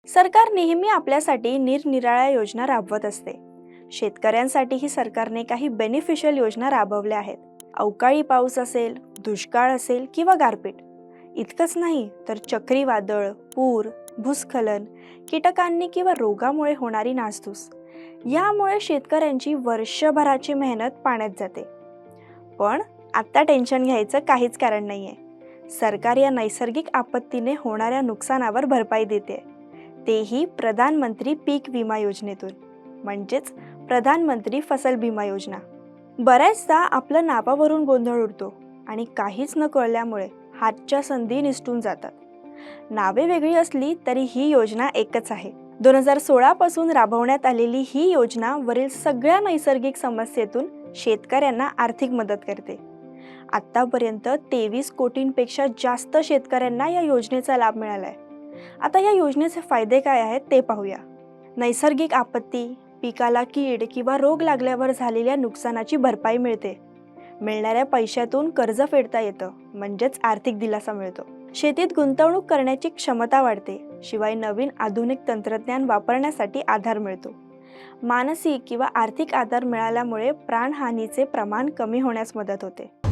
सरकार नेहमी आपल्यासाठी निरनिराळ्या योजना राबवत असते. शेतकऱ्यांसाठीही सरकारने काही बेनिफिशियल योजना राबवल्या आहेत. अवकाळी पाऊस असेल, दुष्काळ असेल किंवा गारपीट. इतकंच नाही तर चक्रीवादळ, पूर, भूस्खलन, कीटकांनी किंवा रोगामुळे होणारी नासधूस यामुळे शेतकऱ्यांची वर्षभराची मेहनत पाण्यात जाते. पण आता टेन्शन घ्यायचं काहीच कारण नाहीये. सरकार या नैसर्गिक आपत्तीने होणाऱ्या नुकसानावर भरपाई देते, तेही प्रधानमंत्री पीक विमा योजनेतून, म्हणजेच प्रधानमंत्री फसल विमा योजना. बऱ्याचदा आपलं नावावरून गोंधळ उडतो आणि काहीच न कळल्यामुळे हातच्या संधी निसटून जातात. नावे वेगळी असली तरी ही योजना एकच आहे. 2016 पासून राबवण्यात आलेली ही योजना वरील सगळ्या नैसर्गिक समस्येतून शेतकऱ्यांना आर्थिक मदत करते. आतापर्यंत 23 कोटींपेक्षा जास्त शेतकऱ्यांना या योजनेचा लाभ मिळालाय. आता या योजनेचे फायदे काय आहेत ते पाहूया. नैसर्गिक आपत्ती, पिकाला कीड किंवा रोग लागल्यावर झालेल्या नुकसानाची भरपाई मिळते. मिळणाऱ्या पैशातून कर्ज फेडता येतं, म्हणजेच आर्थिक दिलासा मिळतो. शेतीत गुंतवणूक करण्याची क्षमता वाढते. शिवाय नवीन आधुनिक तंत्रज्ञान वापरण्यासाठी आधार मिळतो. मानसिक किंवा आर्थिक आधार मिळाल्यामुळे प्राणहानीचे प्रमाण कमी होण्यास मदत होते.